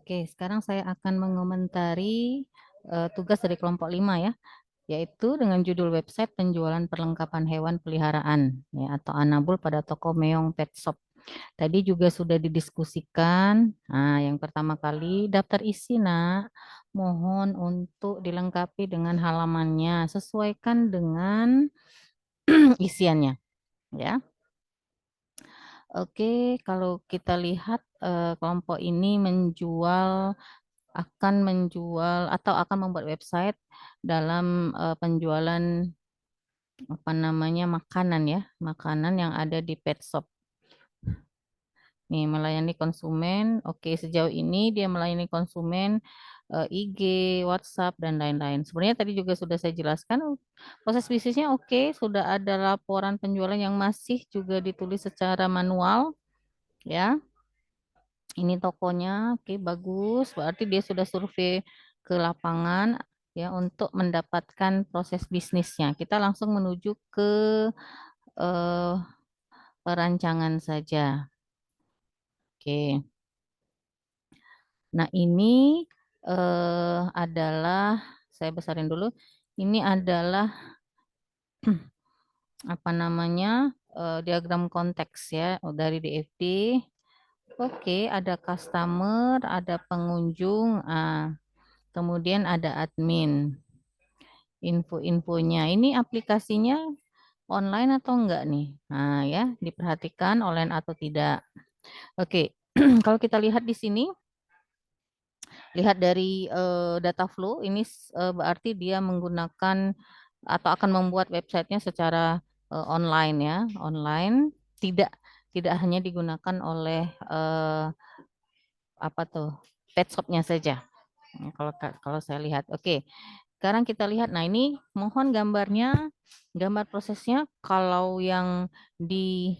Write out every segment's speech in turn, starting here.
Oke, sekarang saya akan mengomentari tugas dari kelompok 5 ya, yaitu dengan judul website penjualan perlengkapan hewan peliharaan ya atau Anabul pada toko Meong Pet Shop. Tadi juga sudah didiskusikan. Nah, yang pertama kali daftar isi, Nak. Mohon untuk dilengkapi dengan halamannya, sesuaikan dengan isiannya ya. Oke, kalau kita lihat kelompok ini akan menjual atau akan membuat website dalam penjualan apa namanya makanan ya, makanan yang ada di pet shop. Nih, melayani konsumen. Oke, sejauh ini dia melayani konsumen IG, WhatsApp dan lain-lain. Sebenarnya tadi juga sudah saya jelaskan proses bisnisnya oke, sudah ada laporan penjualan yang masih juga ditulis secara manual ya. Ini tokonya, oke bagus. Berarti dia sudah survei ke lapangan ya untuk mendapatkan proses bisnisnya. Kita langsung menuju ke eh, perancangan saja. Oke. Nah ini adalah saya besarin dulu. Ini adalah apa namanya diagram konteks ya dari DFD. Oke, ada customer, ada pengunjung. Kemudian ada admin, info-infonya. Ini aplikasinya online atau enggak nih? Nah, ya, diperhatikan online atau tidak. Oke, kalau kita lihat di sini, lihat dari data flow, ini berarti dia menggunakan atau akan membuat websitenya secara online ya, online. Tidak tidak hanya digunakan oleh apa tuh pet shopnya saja. Kalau saya lihat, oke. Sekarang kita lihat. Nah ini mohon gambar prosesnya. Kalau yang di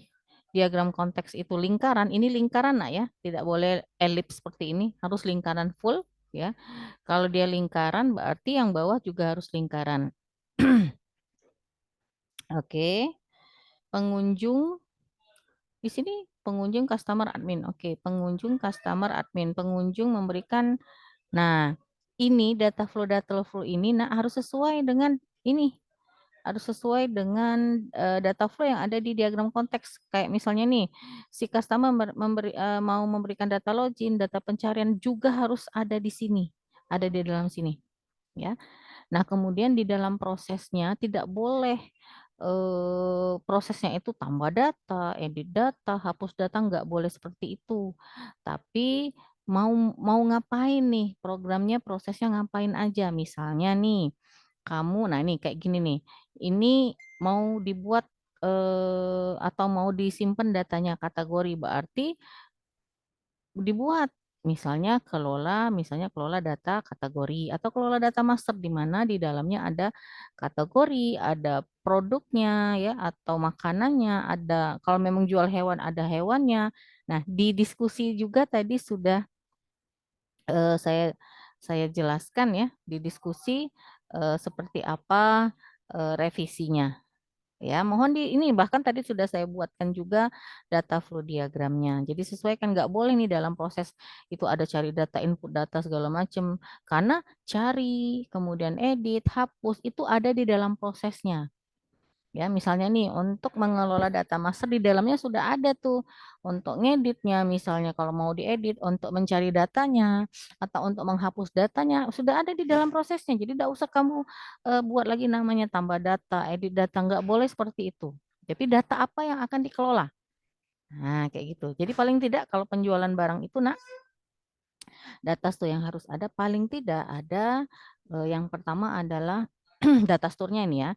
diagram konteks itu lingkaran, ini lingkaran nak ya, tidak boleh elips seperti ini, harus lingkaran full ya. Kalau dia lingkaran, berarti yang bawah juga harus lingkaran. Oke, pengunjung di sini pengunjung customer admin. Oke, pengunjung customer admin, pengunjung memberikan. Nah, ini data flow ini nah harus sesuai dengan ini, harus sesuai dengan data flow yang ada di diagram konteks. Kayak misalnya nih, si customer mau memberikan data login, data pencarian juga harus ada di sini, ada di dalam sini, ya. Nah, kemudian di dalam prosesnya tidak boleh prosesnya itu tambah data, edit data, hapus data, nggak boleh seperti itu. Tapi mau mau ngapain nih programnya, prosesnya ngapain aja. Misalnya nih, kamu, nah ini kayak gini nih, ini mau dibuat atau mau disimpan datanya kategori, berarti dibuat misalnya kelola data kategori atau kelola data master di mana di dalamnya ada kategori, ada produknya ya atau makanannya, ada kalau memang jual hewan ada hewannya. Nah, di diskusi juga tadi sudah saya jelaskan ya di diskusi seperti apa revisinya. Ya, mohon di ini bahkan tadi sudah saya buatkan juga data flow diagramnya. Jadi sesuaikan, nggak boleh nih dalam proses itu ada cari data, input data segala macam. Karena cari, kemudian edit, hapus itu ada di dalam prosesnya. Ya, misalnya nih untuk mengelola data master di dalamnya sudah ada tuh untuk ngeditnya, misalnya kalau mau diedit, untuk mencari datanya atau untuk menghapus datanya sudah ada di dalam prosesnya. Jadi tidak usah kamu buat lagi namanya tambah data, edit data, nggak boleh seperti itu. Tapi data apa yang akan dikelola? Nah, kayak gitu. Jadi paling tidak kalau penjualan barang itu nak, data store yang harus ada paling tidak ada yang pertama adalah data store-nya ini ya.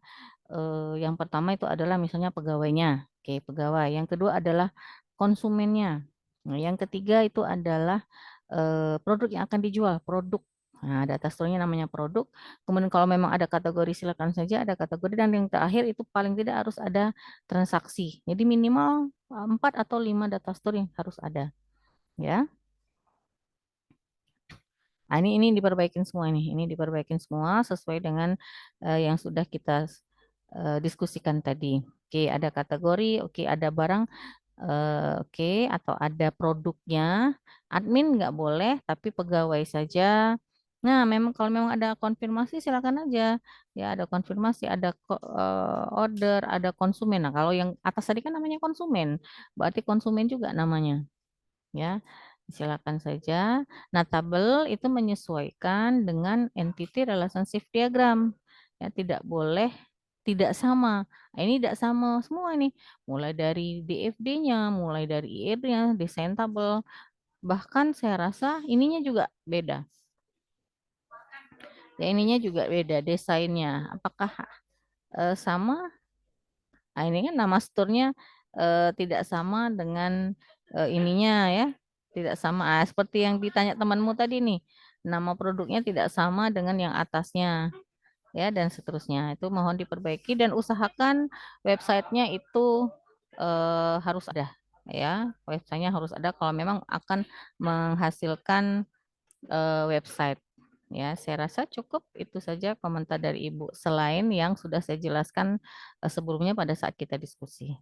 Yang pertama itu adalah misalnya pegawainya. Oke, pegawai. Yang kedua adalah konsumennya. Nah, yang ketiga itu adalah produk yang akan dijual, produk. Nah, data store-nya namanya produk. Kemudian kalau memang ada kategori silakan saja ada kategori, dan yang terakhir itu paling tidak harus ada transaksi. Jadi minimal 4 atau 5 data store yang harus ada, ya. Nah, ini diperbaikin semua ini. Ini diperbaikin semua sesuai dengan yang sudah kita diskusikan tadi. Oke, ada kategori, oke, ada barang. Oke, atau ada produknya, admin nggak boleh, tapi pegawai saja. Nah, memang kalau memang ada konfirmasi silakan aja. Ya, ada konfirmasi, ada order, ada konsumen. Nah, kalau yang atas tadi kan namanya konsumen, berarti konsumen juga namanya. Ya, silakan saja. Nah, tabel itu menyesuaikan dengan entity relationship diagram. Ya, tidak boleh tidak sama. Nah, ini tidak sama semua ini. Mulai dari DFD-nya, mulai dari IR-nya, desain tabel. Bahkan saya rasa ininya juga beda. Ya, ininya juga beda desainnya. Apakah sama? Nah, ini kan nama store-nya tidak sama dengan ininya ya. Tidak sama. Seperti yang ditanya temanmu tadi nih. Nama produknya tidak sama dengan yang atasnya ya dan seterusnya. Itu mohon diperbaiki dan usahakan websitenya itu harus ada ya. Websitenya harus ada kalau memang akan menghasilkan website. Ya, saya rasa cukup itu saja komentar dari Ibu. Selain yang sudah saya jelaskan sebelumnya pada saat kita diskusi.